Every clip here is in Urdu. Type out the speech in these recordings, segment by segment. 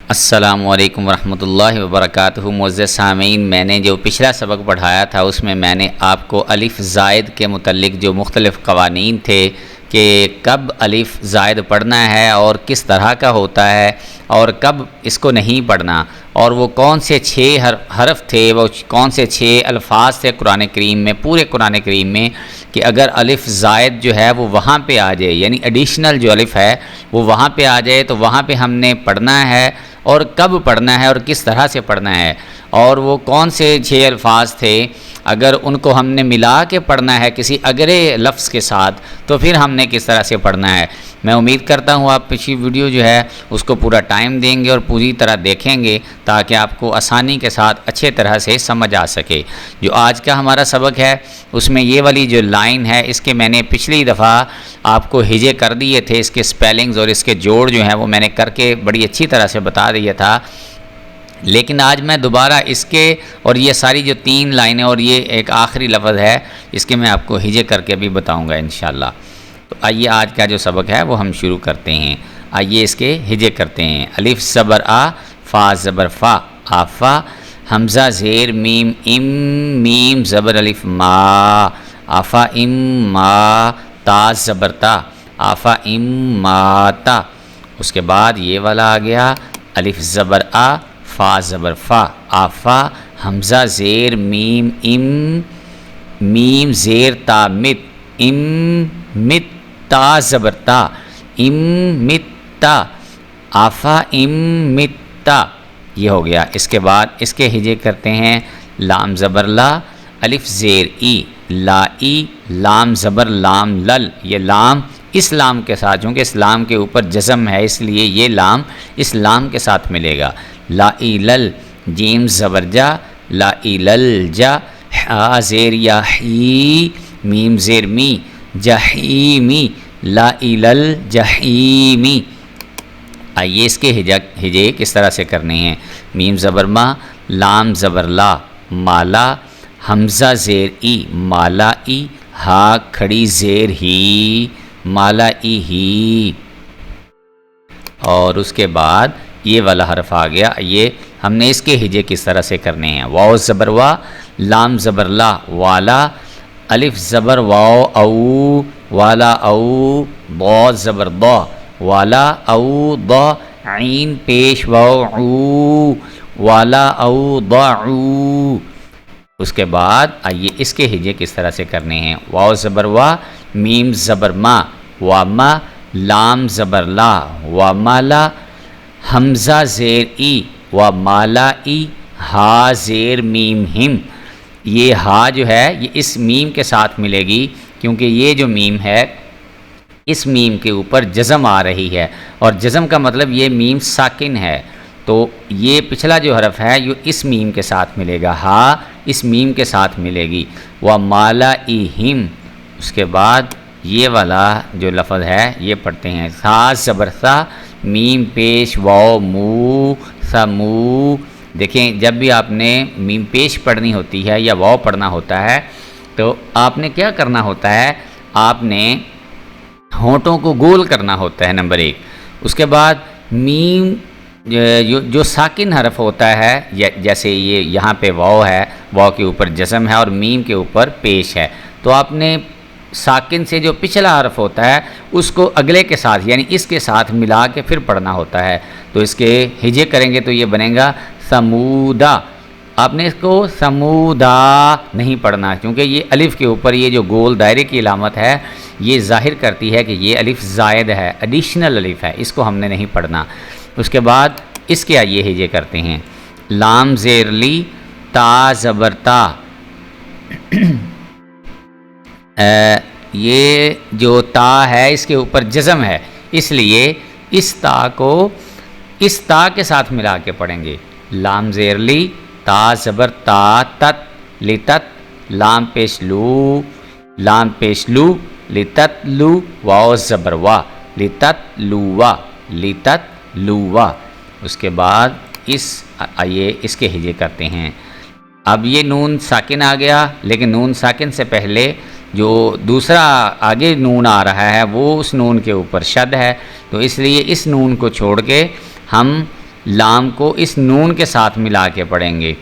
السلام علیکم ورحمۃ اللہ وبرکاتہ۔ معزز سامعین، میں نے جو پچھلا سبق پڑھایا تھا اس میں میں نے آپ کو الف زائد کے متعلق جو مختلف قوانین تھے کہ کب الف زائد پڑھنا ہے اور کس طرح کا ہوتا ہے اور کب اس کو نہیں پڑھنا، اور وہ کون سے 6 حرف تھے، وہ کون سے 6 الفاظ تھے قرآن کریم میں، پورے قرآن کریم میں، کہ اگر الف زائد جو ہے وہ وہاں پہ آ جائے، یعنی ایڈیشنل جو الف ہے وہ وہاں پہ آ جائے تو وہاں پہ ہم نے پڑھنا ہے اور کب پڑھنا ہے اور کس طرح سے پڑھنا ہے، اور وہ کون سے 6 الفاظ تھے اگر ان کو ہم نے ملا کے پڑھنا ہے کسی اگرے لفظ کے ساتھ تو پھر ہم نے کس طرح سے پڑھنا ہے۔ میں امید کرتا ہوں آپ پچھلی ویڈیو جو ہے اس کو پورا ٹائم دیں گے اور پوری طرح دیکھیں گے تاکہ آپ کو آسانی کے ساتھ اچھے طرح سے سمجھ آ سکے۔ جو آج کا ہمارا سبق ہے اس میں یہ والی جو لائن ہے اس کے میں نے پچھلی دفعہ آپ کو ہجے کر دیے تھے، اس کے سپیلنگز اور اس کے جوڑ جو ہیں وہ میں نے کر کے بڑی اچھی طرح سے بتا دیا تھا، لیکن آج میں دوبارہ اس کے اور یہ ساری جو 3 لائنیں اور یہ ایک آخری لفظ ہے اس کے میں آپ کو ہجے کر کے بھی بتاؤں گا انشاءاللہ۔ تو آئیے آج کا جو سبق ہے وہ ہم شروع کرتے ہیں۔ آئیے اس کے ہجے کرتے ہیں۔ الف زبر آ، فا زبر فا، آفا، حمزہ زیر میم ام، میم زبر الف ما، آفا ام ما، تا زبر تا، آفا ام ماتا۔ اس کے بعد یہ والا آ گیا الف زبر آ، فا زبر فا، آفا، حمزہ زیر میم ام، میم زیر تا مت، ام مت، تا زبر تا، ام مت تا، آفا ام مت تا۔ یہ ہو گیا۔ اس کے بعد اس کے ہجے کرتے ہیں لام زبر لا، الف زیر ای، لا ای، لام زبر لام لل، یہ لام اس لام کے ساتھ، چونکہ اس لام کے اوپر جزم ہے اس لیے یہ لام اس لام کے ساتھ ملے گا۔ لا ای لل، جیم زبر جا، لا ای لل جا، ہا زیر یا ہی، میم زیر می، جہیمی، لا ای لل جہیمی۔ آئیے اس کے ہجے کس طرح سے کرنے ہیں۔ میم زبر ما، لام زبر لا، مالا، حمزہ زیر ای، مالا ای، ہا کھڑی زیر ہی، مالا ای ہی۔ اور اس کے بعد یہ والا حرف آ گیا، یہ ہم نے اس کے ہجے کس طرح سے کرنے ہیں۔ واو زبر وا، لام زبر لا، والا، الف زبر واو او، والا او، ضاد زبر ضا، والا او ضا، عین پیش واو عو، والا او ضعو۔ اس کے بعد آئیے اس کے ہجے کس طرح سے کرنے ہیں۔ واو زبر وا، میم زبر ما، واما، لام زبر لا، وامالا، حمزہ زیر ای، ومالا ای، ہا زیر میم ہم، یہ ہا جو ہے یہ اس میم کے ساتھ ملے گی کیونکہ یہ جو میم ہے اس میم کے اوپر جزم آ رہی ہے، اور جزم کا مطلب یہ میم ساکن ہے، تو یہ پچھلا جو حرف ہے یہ اس میم کے ساتھ ملے گا، ہا اس میم کے ساتھ ملے گی۔ ومالا ای ہم۔ اس کے بعد یہ والا جو لفظ ہے یہ پڑھتے ہیں۔ سا زبر سا، میم پیش واو مو، سمو۔ دیکھیں جب بھی آپ نے میم پیش پڑھنی ہوتی ہے یا واو پڑھنا ہوتا ہے تو آپ نے کیا کرنا ہوتا ہے، آپ نے ہونٹوں کو گول کرنا ہوتا ہے، نمبر 1۔ اس کے بعد میم جو ساکن حرف ہوتا ہے، جیسے یہ یہاں پہ واو ہے، واو کے اوپر جزم ہے اور میم کے اوپر پیش ہے، تو آپ نے ساکن سے جو پچھلا حرف ہوتا ہے اس کو اگلے کے ساتھ یعنی اس کے ساتھ ملا کے پھر پڑھنا ہوتا ہے۔ تو اس کے ہجے کریں گے تو یہ بنے گا سمودا۔ آپ نے اس کو سمودا نہیں پڑھنا کیونکہ یہ الف کے اوپر یہ جو گول دائرے کی علامت ہے یہ ظاہر کرتی ہے کہ یہ الف زائد ہے، ایڈیشنل الف ہے، اس کو ہم نے نہیں پڑھنا۔ اس کے بعد اس کے آئیے ہجے کرتے ہیں۔ لام زیر لی، تا زبر تا، یہ جو تا ہے اس کے اوپر جزم ہے اس لیے اس تا کو اس تا کے ساتھ ملا کے پڑھیں گے۔ لام زیر لی، تا زبر تا، تت لتت، لام پیش لو، لام پیش لو، لتت لو، واو زبر وا، لتت لو وا، لتت لو وا۔ اس کے بعد آئیے اس کے ہجے کرتے ہیں۔ اب یہ نون ساکن آ گیا، لیکن نون ساکن سے پہلے جو دوسرا آگے نون آ رہا ہے وہ اس نون کے اوپر شد ہے، تو اس لیے اس نون کو چھوڑ کے ہم لام کو اس نون کے ساتھ ملا کے پڑھیں گے،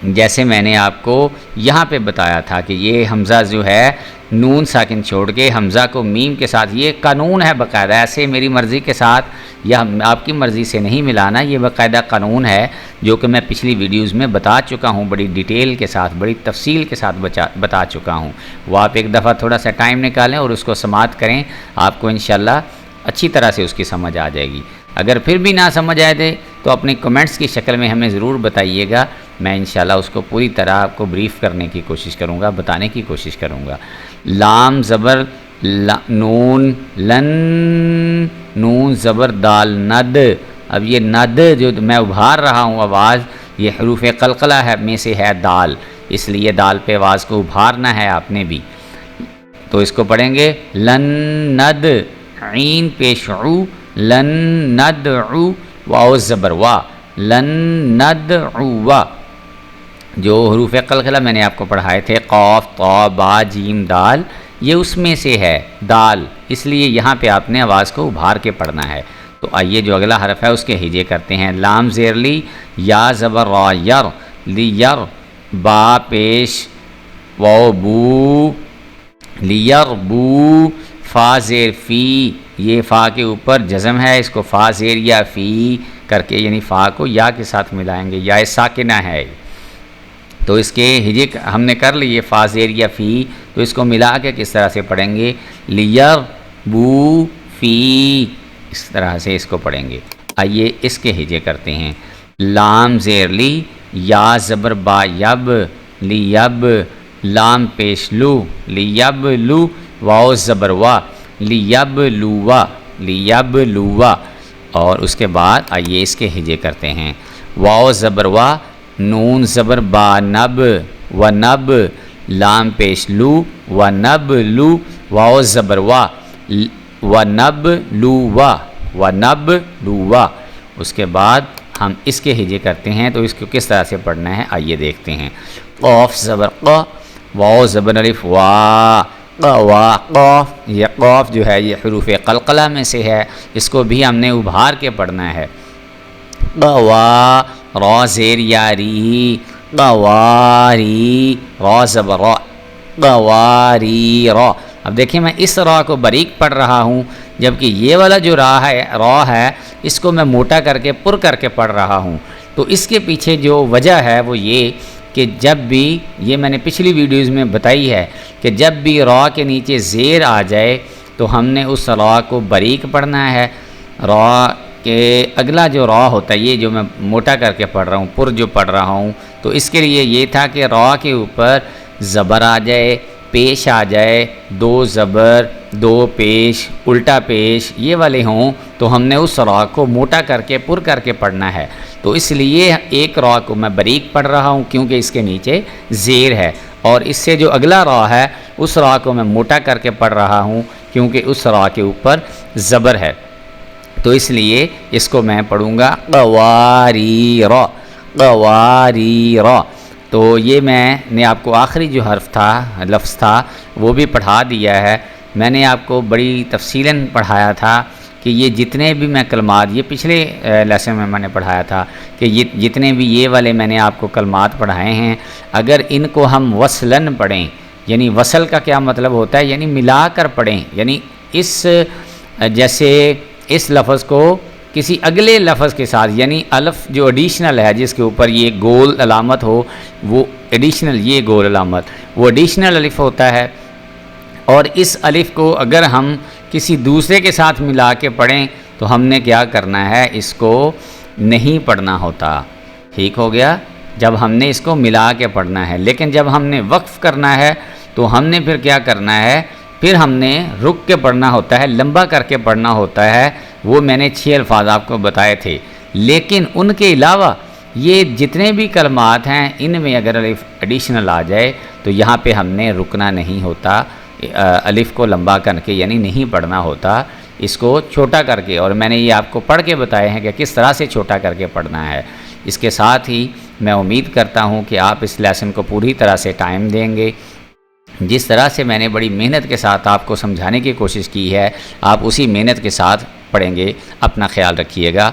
جیسے میں نے آپ کو یہاں پہ بتایا تھا کہ یہ حمزہ جو ہے نون ساکن چھوڑ کے حمزہ کو میم کے ساتھ، یہ قانون ہے باقاعدہ، ایسے میری مرضی کے ساتھ یا آپ کی مرضی سے نہیں ملانا، یہ باقاعدہ قانون ہے جو کہ میں پچھلی ویڈیوز میں بتا چکا ہوں، بڑی ڈیٹیل کے ساتھ، بڑی تفصیل کے ساتھ بتا چکا ہوں۔ وہ آپ ایک دفعہ تھوڑا سا ٹائم نکالیں اور اس کو سماعت کریں، آپ کو انشاءاللہ اچھی طرح سے اس کی سمجھ آ جائے گی۔ اگر پھر بھی نہ سمجھ آئے دے تو اپنے کمنٹس کی شکل میں ہمیں ضرور بتائیے گا، میں انشاءاللہ اس کو پوری طرح آپ کو بریف کرنے کی کوشش کروں گا، بتانے کی کوشش کروں گا۔ لام زبر نون لن، نون زبر دال ند۔ اب یہ ند جو میں ابھار رہا ہوں آواز، یہ حروف قلقلہ ہے میں سے ہے دال، اس لیے دال پہ آواز کو ابھارنا ہے آپ نے بھی، تو اس کو پڑھیں گے لن ند، عین پیش عو، لن ندعو، واو زبر وا، لن ندعو۔ جو حروف قلقلہ میں نے آپ کو پڑھائے تھے قاف طا با جیم دال، یہ اس میں سے ہے دال، اس لیے یہاں پہ آپ نے آواز کو ابھار کے پڑھنا ہے۔ تو آئیے جو اگلا حرف ہے اس کے ہجے کرتے ہیں۔ لام زیر لی، یا زبر را یر، لی یر، با پیش واو بو، لیر بو، فا زیر فی، یہ فا کے اوپر جزم ہے، اس کو فا زیر یا فی کر کے، یعنی فا کو یا کے ساتھ ملائیں گے، یا ساکنہ ہے، تو اس کے ہجے ہم نے کر لیے فا زیر یا فی، تو اس کو ملا کے کس طرح سے پڑھیں گے، لیر بو فی، اس طرح سے اس کو پڑھیں گے۔ آئیے اس کے ہجے کرتے ہیں۔ لام زیر لی، یا زبر با یب، لی یب، لام پیش لو، لی یب لو، واو زبر وا، لی یب لوا، لی یب لوا۔ اور اس کے بعد آئیے اس کے ہجے کرتے ہیں۔ واو زبر وا، نون زبر با نب، و نب، لام پیش لو، و نب لو، واو زبر وا، و نب لو وا، و نب لو وا۔ اس کے بعد ہم اس کے ہجے کرتے ہیں، تو اس کو کس طرح سے پڑھنا ہے آئیے دیکھتے ہیں۔ قاف زبر ق، واو زبر الف وا، وا قاف، یہ قاف جو ہے یہ حروف قلقلہ میں سے ہے، اس کو بھی ہم نے ابھار کے پڑھنا ہے۔ قوا، را زیر یاری، قواری، را زبر را، قواری را۔ اب دیکھیں میں اس را کو باریک پڑھ رہا ہوں، جبکہ یہ والا جو را ہے اس کو میں موٹا کر کے پر کر کے پڑھ رہا ہوں۔ تو اس کے پیچھے جو وجہ ہے وہ یہ کہ جب بھی، یہ میں نے پچھلی ویڈیوز میں بتائی ہے کہ جب بھی را کے نیچے زیر آ جائے تو ہم نے اس را کو باریک پڑھنا ہے۔ را کہ اگلا جو را ہوتا ہے، یہ جو میں موٹا کر کے پڑھ رہا ہوں، پر جو پڑھ رہا ہوں، تو اس کے لیے یہ تھا کہ را کے اوپر زبر آ جائے، پیش آ جائے، دو زبر، دو پیش، الٹا پیش، یہ والے ہوں، تو ہم نے اس را کو موٹا کر کے پر کر کے پڑھنا ہے۔ تو اس لیے ایک را کو میں باریک پڑھ رہا ہوں کیونکہ اس کے نیچے زیر ہے، اور اس سے جو اگلا را ہے اس را کو میں موٹا کر کے پڑھ رہا ہوں کیونکہ اس را کے اوپر زبر ہے، تو اس لیے اس کو میں پڑھوں گا قواری را، قواری را۔ تو یہ میں نے آپ کو آخری جو حرف تھا، لفظ تھا، وہ بھی پڑھا دیا ہے۔ میں نے آپ کو بڑی تفصیلاً پڑھایا تھا کہ یہ جتنے بھی میں کلمات، یہ پچھلے لیسن میں نے پڑھایا تھا کہ یہ جتنے بھی یہ والے میں نے آپ کو کلمات پڑھائے ہیں، اگر ان کو ہم وصلاً پڑھیں، یعنی وصل کا کیا مطلب ہوتا ہے، یعنی ملا کر پڑھیں، یعنی اس جیسے اس لفظ کو کسی اگلے لفظ کے ساتھ، یعنی الف جو ایڈیشنل ہے جس کے اوپر یہ گول علامت ہو، وہ ایڈیشنل، یہ گول علامت وہ ایڈیشنل الف ہوتا ہے، اور اس الف کو اگر ہم کسی دوسرے کے ساتھ ملا کے پڑھیں تو ہم نے کیا کرنا ہے، اس کو نہیں پڑھنا ہوتا، ٹھیک ہو گیا، جب ہم نے اس کو ملا کے پڑھنا ہے۔ لیکن جب ہم نے وقف کرنا ہے تو ہم نے پھر کیا کرنا ہے، پھر ہم نے رک کے پڑھنا ہوتا ہے، لمبا کر کے پڑھنا ہوتا ہے، وہ میں نے 6 الفاظ آپ کو بتائے تھے۔ لیکن ان کے علاوہ یہ جتنے بھی کلمات ہیں ان میں اگر الف ایڈیشنل آ جائے تو یہاں پہ ہم نے رکنا نہیں ہوتا، الف کو لمبا کر کے یعنی نہیں پڑھنا ہوتا، اس کو چھوٹا کر کے، اور میں نے یہ آپ کو پڑھ کے بتائے ہیں کہ کس طرح سے چھوٹا کر کے پڑھنا ہے۔ اس کے ساتھ ہی میں امید کرتا ہوں کہ آپ اس لیسن کو پوری طرح سے ٹائم دیں گے، جس طرح سے میں نے بڑی محنت کے ساتھ آپ کو سمجھانے کی کوشش کی ہے، آپ اسی محنت کے ساتھ پڑھیں گے۔ اپنا خیال رکھیے گا۔